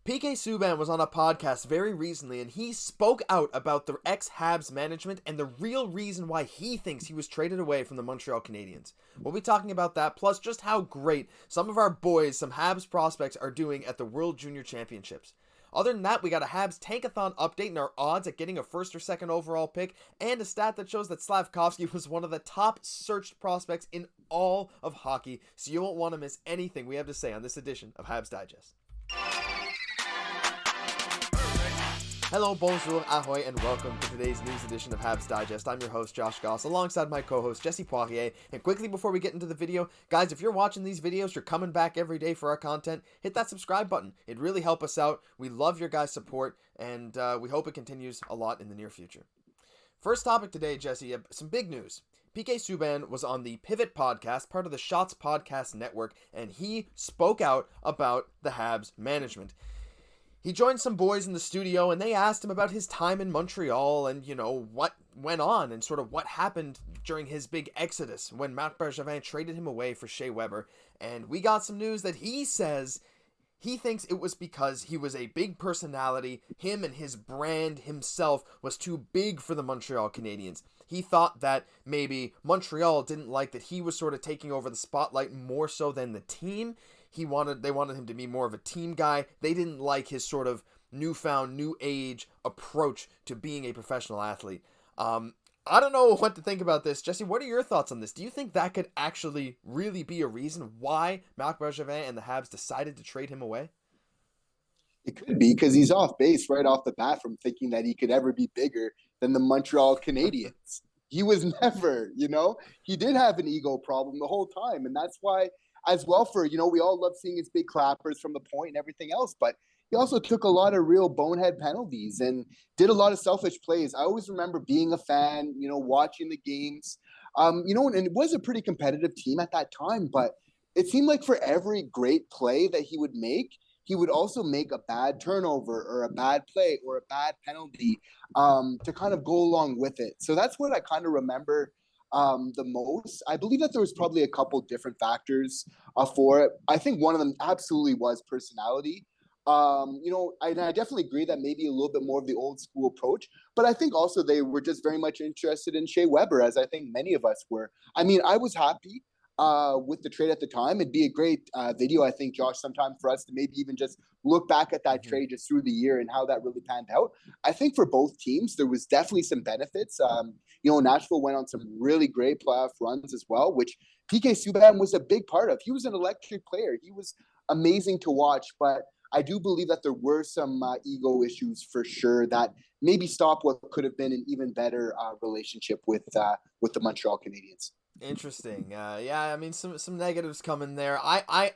PK Subban was on a podcast very recently and he spoke out about the ex-Habs management and the real reason why he thinks he was traded away from the Montreal Canadiens. We'll be talking about that, plus just how great some of our boys, some Habs prospects, are doing at the World Junior Championships. Other than that, we got a Habs Tankathon update and our odds at getting a first or second overall pick, and a stat that shows that Slafkovsky was one of the top searched prospects in all of hockey, so you won't want to miss anything we have to say on this edition of Habs Digest. Hello, bonjour, ahoy, and welcome to today's news edition of Habs Digest. I'm your host, Josh Gosse, alongside my co-host, Jesse Poirier. And quickly before we get into the video, guys, if you're watching these videos, you're coming back every day for our content, hit that subscribe button. It'd really help us out. We love your guys' support, and we hope it continues a lot in the near future. First topic today, Jesse, some big news. PK Subban was on the Pivot podcast, part of the Shots Podcast Network, and he spoke out about the Habs management. He joined some boys in the studio and they asked him about his time in Montreal and, what went on and sort of what happened during his big exodus when Marc Bergevin traded him away for Shea Weber. And we got some news that he says he thinks it was because he was a big personality. Him and his brand himself was too big for the Montreal Canadiens. He thought that maybe Montreal didn't like that he was sort of taking over the spotlight more so than the team. They wanted him to be more of a team guy. They didn't like his sort of newfound, new age approach to being a professional athlete. I don't know what to think about this. Jesse, what are your thoughts on this? Do you think that could actually really be a reason why Marc Bergevin and the Habs decided to trade him away? It could be because he's off base right off the bat from thinking that he could ever be bigger than the Montreal Canadiens. He was never, he did have an ego problem the whole time. And that's why, as well, we all love seeing his big clappers from the point and everything else, but he also took a lot of real bonehead penalties and did a lot of selfish plays. I always remember being a fan, watching the games, and it was a pretty competitive team at that time, but it seemed like for every great play that he would make, he would also make a bad turnover or a bad play or a bad penalty to kind of go along with it. So that's what I kind of remember the most. I believe that there was probably a couple different factors for it. I think one of them absolutely was personality. I definitely agree that maybe a little bit more of the old school approach, but I think also they were just very much interested in Shea Weber, as I think many of us were. I mean, I was happy with the trade at the time. It'd be a great video, I think, Josh, sometime for us to maybe even just look back at that trade just through the year and how that really panned out. I think for both teams, there was definitely some benefits. Nashville went on some really great playoff runs as well, which PK Subban was a big part of. He was an electric player. He was amazing to watch, but I do believe that there were some ego issues for sure that maybe stopped what could have been an even better relationship with the Montreal Canadiens. Interesting. Yeah, I mean, some negatives come in there. I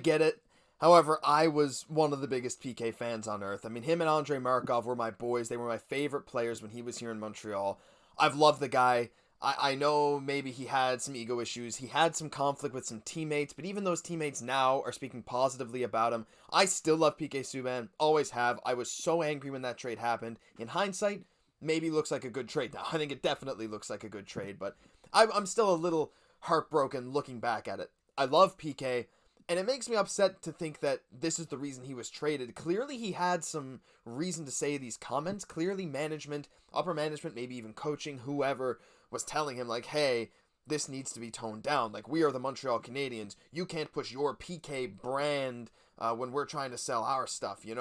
get it. However, I was one of the biggest PK fans on earth. I mean, him and Andrei Markov were my boys. They were my favorite players when he was here in Montreal. I've loved the guy. I know maybe he had some ego issues. He had some conflict with some teammates, but even those teammates now are speaking positively about him. I still love PK Subban. Always have. I was so angry when that trade happened. In hindsight, maybe looks like a good trade. Now, I think it definitely looks like a good trade, but I'm still a little heartbroken looking back at it. I love PK, and it makes me upset to think that this is the reason he was traded. Clearly, he had some reason to say these comments. Clearly, management, upper management, maybe even coaching, whoever, was telling him, like, hey, this needs to be toned down. Like, we are the Montreal Canadiens. You can't push your PK brand when we're trying to sell our stuff, We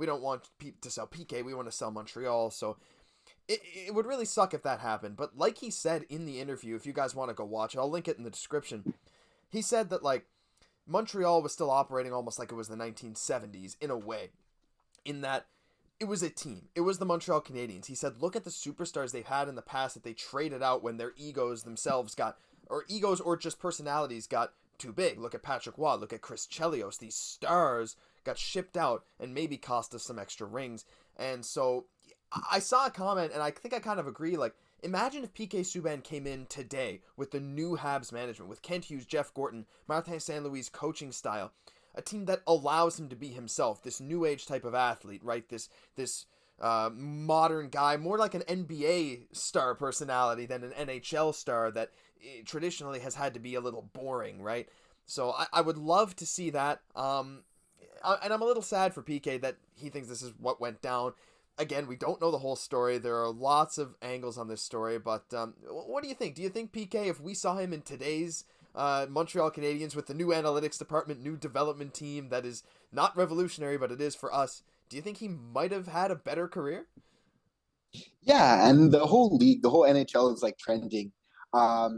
don't want to sell PK. We want to sell Montreal, so it would really suck if that happened. But like he said in the interview, if you guys want to go watch it, I'll link it in the description. He said that, like, Montreal was still operating almost like it was the 1970s in a way, in that it was a team. It was the Montreal Canadiens. He said, look at the superstars they've had in the past that they traded out when their egos themselves or just personalities got too big. Look at Patrick Waugh. Look at Chris Chelios. These stars got shipped out and maybe cost us some extra rings. And so I saw a comment, and I think I kind of agree, like, imagine if PK Subban came in today with the new Habs management, with Kent Hughes, Jeff Gorton, Martin St. Louis coaching style, a team that allows him to be himself, this new age type of athlete, right? This modern guy, more like an NBA star personality than an NHL star that traditionally has had to be a little boring, right? So I would love to see that. and I'm a little sad for PK that he thinks this is what went down. Again, we don't know the whole story. There are lots of angles on this story, but what do you think? Do you think PK, if we saw him in today's Montreal Canadiens with the new analytics department, new development team that is not revolutionary, but it is for us, do you think he might have had a better career? Yeah, and the whole league, the whole NHL is like trending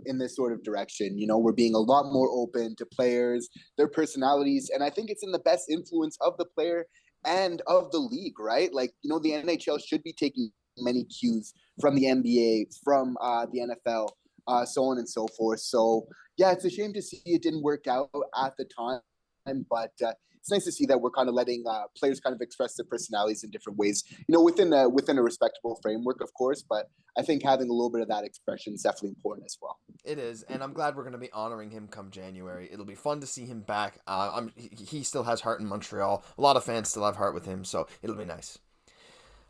in this sort of direction. We're being a lot more open to players, their personalities, and I think it's in the best influence of the player and of the league, right? Like, the NHL should be taking many cues from the NBA, from the NFL, so on and so forth. So, yeah, it's a shame to see it didn't work out at the time, but it's nice to see that we're kind of letting players kind of express their personalities in different ways, within a respectable framework, of course. But I think having a little bit of that expression is definitely important as well. It is, and I'm glad we're going to be honoring him come January. It'll be fun to see him back. He still has heart in Montreal. A lot of fans still have heart with him, so it'll be nice.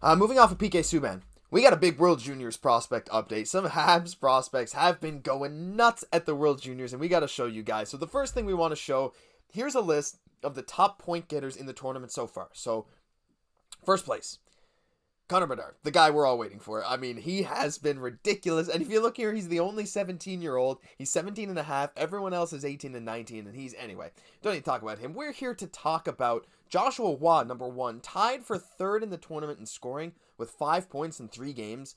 Moving off of PK Subban, we got a big World Juniors prospect update. Some Habs prospects have been going nuts at the World Juniors, and we got to show you guys. So the first thing we want to show, here's a list of the top point getters in the tournament so far. So, first place, Connor Bedard, the guy we're all waiting for. I mean, he has been ridiculous. And if you look here, he's the only 17-year-old. He's 17 and a half. Everyone else is 18 and 19. And anyway, don't need to talk about him. We're here to talk about Joshua Waugh, number 1, tied for third in the tournament in scoring with 5 points in 3 games.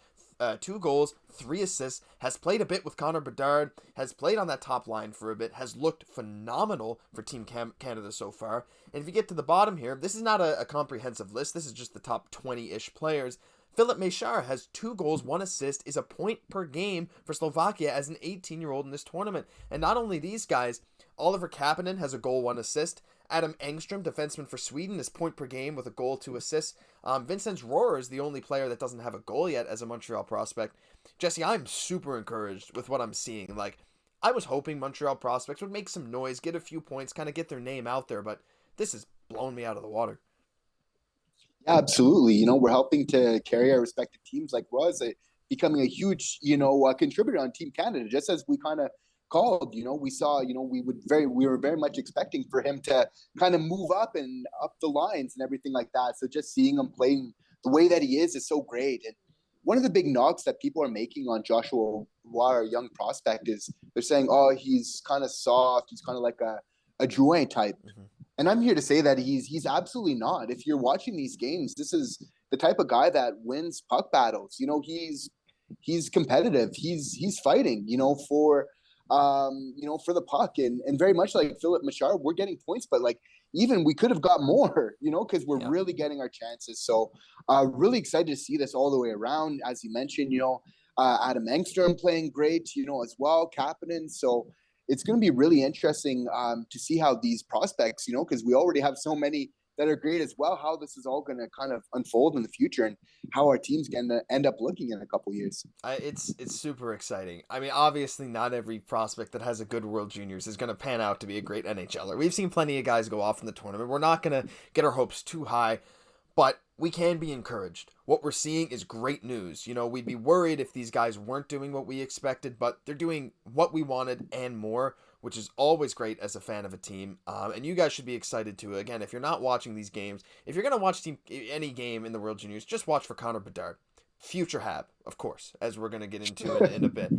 2 goals, 3 assists, has played a bit with Connor Bedard, has played on that top line for a bit, has looked phenomenal for Team Canada so far. And if you get to the bottom here, this is not a comprehensive list, this is just the top 20-ish players. Philip Méchard has 2 goals, 1 assist, is a point per game for Slovakia as an 18-year-old in this tournament. And not only these guys, Oliver Kapanen has a goal, 1 assist. Adam Engstrom, defenseman for Sweden, is point per game with a goal, 2 assists. Vinzenz Rohrer is the only player that doesn't have a goal yet as a Montreal prospect. Jesse, I'm super encouraged with what I'm seeing. Like, I was hoping Montreal prospects would make some noise, get a few points, kind of get their name out there, but this has blown me out of the water. Yeah, absolutely. We're helping to carry our respective teams like Roz, becoming a huge, contributor on Team Canada, just as we kind of called. We saw, we were very much expecting for him to kind of move up and up the lines and everything like that. So just seeing him playing the way that he is so great. And one of the big knocks that people are making on Joshua Waugh, our young prospect, is they're saying, oh, he's kind of soft. He's kind of like a Drouin type. Mm-hmm. And I'm here to say that he's absolutely not. If you're watching these games, this is the type of guy that wins puck battles. He's competitive. He's fighting, for the puck, and very much like Philip Méchard, we're getting points, but like even we could have got more, because we're really getting our chances. So really excited to see this all the way around. As you mentioned, Adam Engstrom playing great, as well, Kapanen. So it's going to be really interesting to see how these prospects, because we already have so many that are great as well, how this is all going to kind of unfold in the future and how our team's going to end up looking in a couple years. It's super exciting. I mean, obviously not every prospect that has a good World Juniors is going to pan out to be a great NHLer. We've seen plenty of guys go off in the tournament. We're not going to get our hopes too high, but we can be encouraged. What we're seeing is great news. We'd be worried if these guys weren't doing what we expected, but they're doing what we wanted and more, which is always great as a fan of a team. And you guys should be excited too. Again, if you're not watching these games, if you're going to watch any game in the World Juniors, just watch for Connor Bedard. Future Hab, of course, as we're going to get into it in a bit.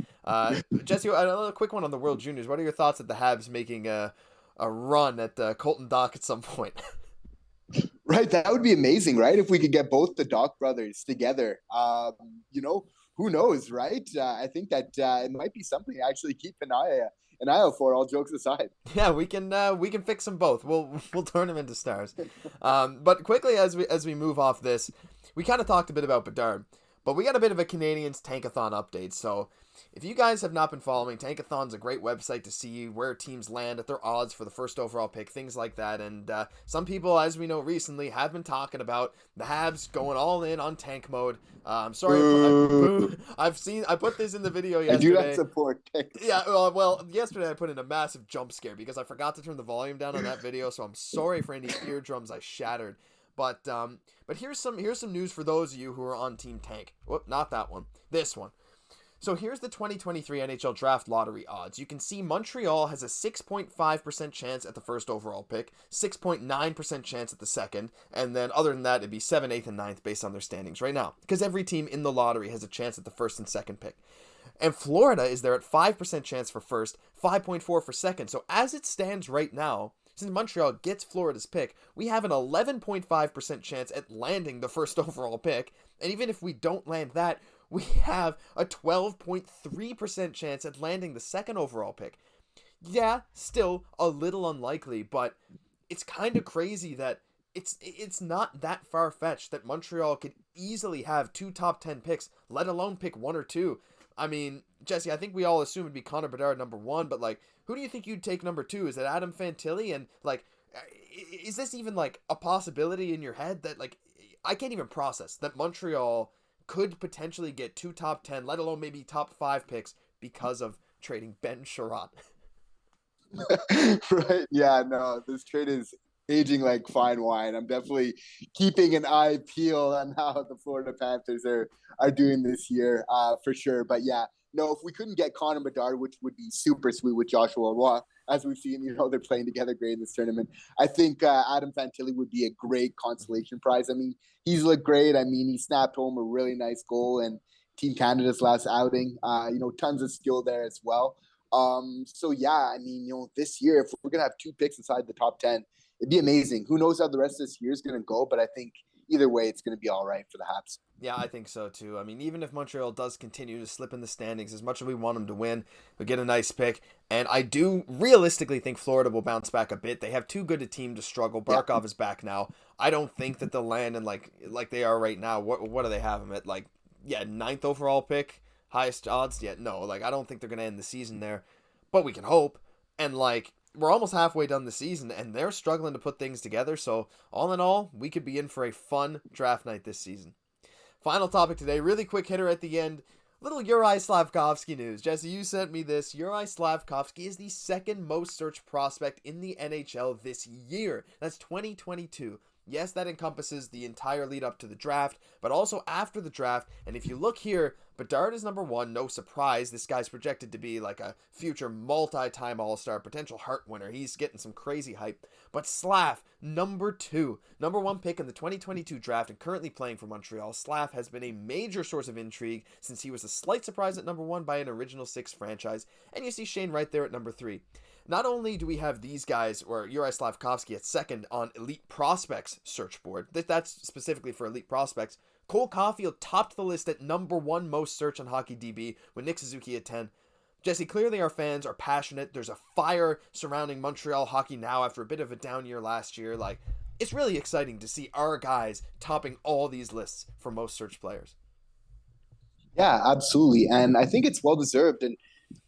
Jesse, another quick one on the World Juniors. What are your thoughts at the Habs making a run at Colton Dach at some point? Right, that would be amazing, right? If we could get both the Dach brothers together, who knows, right? I think that it might be something to actually keep an eye out for. All jokes aside, yeah, we can fix them both. We'll turn them into stars. But quickly as we move off this, we kind of talked a bit about Bedard, but we got a bit of a Canadiens Tankathon update. So if you guys have not been following, Tankathon's a great website to see where teams land at their odds for the first overall pick, things like that. And some people, as we know recently, have been talking about the Habs going all in on tank mode. I'm sorry, I put this in the video yesterday. I do not support tanks. Yeah, well, yesterday I put in a massive jump scare because I forgot to turn the volume down on that video, so I'm sorry for any eardrums I shattered. But here's some news for those of you who are on Team Tank. Whoop, not that one. This one. So here's the 2023 NHL Draft Lottery odds. You can see Montreal has a 6.5% chance at the first overall pick, 6.9% chance at the second, and then other than that, it'd be 7th, 8th, and 9th based on their standings right now. Because every team in the lottery has a chance at the first and second pick. And Florida is there at 5% chance for first, 5.4 for second. So as it stands right now, since Montreal gets Florida's pick, we have an 11.5% chance at landing the first overall pick. And even if we don't land that, we have a 12.3% chance at landing the second overall pick. Yeah, still a little unlikely, but it's kind of crazy that it's not that far-fetched that Montreal could easily have 2 top 10 picks, let alone pick 1 or 2. I mean, Jesse, I think we all assume it'd be Connor Bedard number 1, but, like, who do you think you'd take number 2? Is it Adam Fantilli? And, like, is this even, like, a possibility in your head that, like, I can't even process that Montreal could potentially get 2 top 10, let alone maybe top 5 picks because of trading Ben Sherratt. Right. Yeah, no, this trade is aging like fine wine. I'm definitely keeping an eye peeled on how the Florida Panthers are doing this year, for sure. But yeah, no, if we couldn't get Connor Bedard, which would be super sweet with Joshua Roy, as we've seen, they're playing together great in this tournament. I think Adam Fantilli would be a great consolation prize. I mean, he's looked great. I mean, he snapped home a really nice goal in Team Canada's last outing. Tons of skill there as well. So yeah, I mean, this year, if we're going to have 2 picks inside the top 10, it'd be amazing. Who knows how the rest of this year is going to go, but I think either way, it's going to be all right for the Habs. Yeah, I think so too. I mean, even if Montreal does continue to slip in the standings, as much as we want them to win, we'll get a nice pick. And I do realistically think Florida will bounce back a bit. They have too good a team to struggle. Barkov is back now. I don't think that they'll land in like they are right now. What do they have them at? 9th overall pick, highest odds? Yeah, no, I don't think they're going to end the season there. But we can hope. And we're almost halfway done the season, and they're struggling to put things together. So all in all, we could be in for a fun draft night this season. Final topic today, really quick hitter at the end. Little Juraj Slafkovsky news. Jesse, you sent me this. Juraj Slafkovsky is the second most searched prospect in the NHL this year. That's 2022. Yes, that encompasses the entire lead up to the draft, but also after the draft. And if you look here, Bedard is number 1. No surprise. This guy's projected to be like a future multi-time All-Star, potential Hart winner. He's getting some crazy hype. But Slav, number 2. Number 1 pick in the 2022 draft and currently playing for Montreal. Slav has been a major source of intrigue since he was a slight surprise at number 1 by an Original 6 franchise. And you see Shane right there at number 3. Not only do we have these guys, or Juraj Slafkovsky at second on Elite Prospects search board, that's specifically for Elite Prospects, Cole Caufield topped the list at number 1 most search on HockeyDB, with Nick Suzuki at 10. Jesse, clearly our fans are passionate. There's a fire surrounding Montreal hockey now after a bit of a down year last year. It's really exciting to see our guys topping all these lists for most searched players. Yeah, absolutely. And I think it's well-deserved. And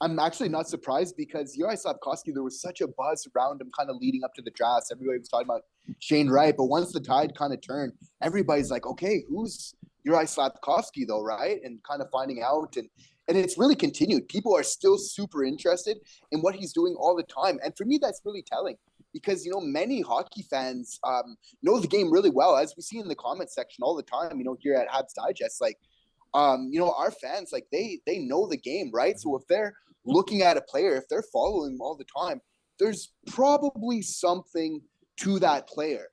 I'm actually not surprised because Juraj Slafkovsky, there was such a buzz around him kind of leading up to the draft. Everybody was talking about Shane Wright, but once the tide kind of turned, everybody's like, okay, who's Juraj Slafkovsky though, right? And kind of finding out. And it's really continued. People are still super interested in what he's doing all the time. And for me, that's really telling because, many hockey fans know the game really well, as we see in the comment section all the time, here at Habs Digest, our fans, they know the game, right? So if they're looking at a player, if they're following him all the time, there's probably something to that player.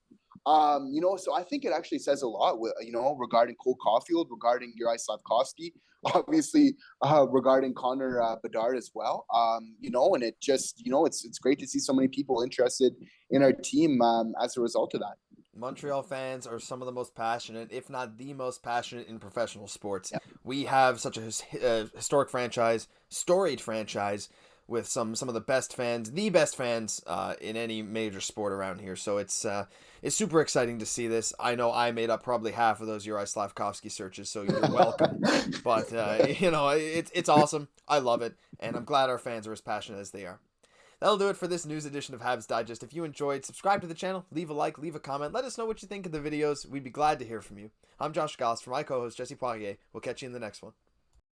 So I think it actually says a lot, regarding Cole Caufield, regarding Juraj Slafkovsky, obviously regarding Connor Bedard as well. And it just, it's great to see so many people interested in our team as a result of that. Montreal fans are some of the most passionate, if not the most passionate in professional sports. Yep. We have such a historic franchise, storied franchise, with some of the best fans, the best fans in any major sport around here. So it's super exciting to see this. I know I made up probably half of those Juraj Slafkovsky searches, so you're welcome. But it's awesome. I love it, and I'm glad our fans are as passionate as they are. That'll do it for this news edition of Habs Digest. If you enjoyed, subscribe to the channel, leave a like, leave a comment. Let us know what you think of the videos. We'd be glad to hear from you. I'm Josh Gosse for my co-host Jesse Poirier. We'll catch you in the next one.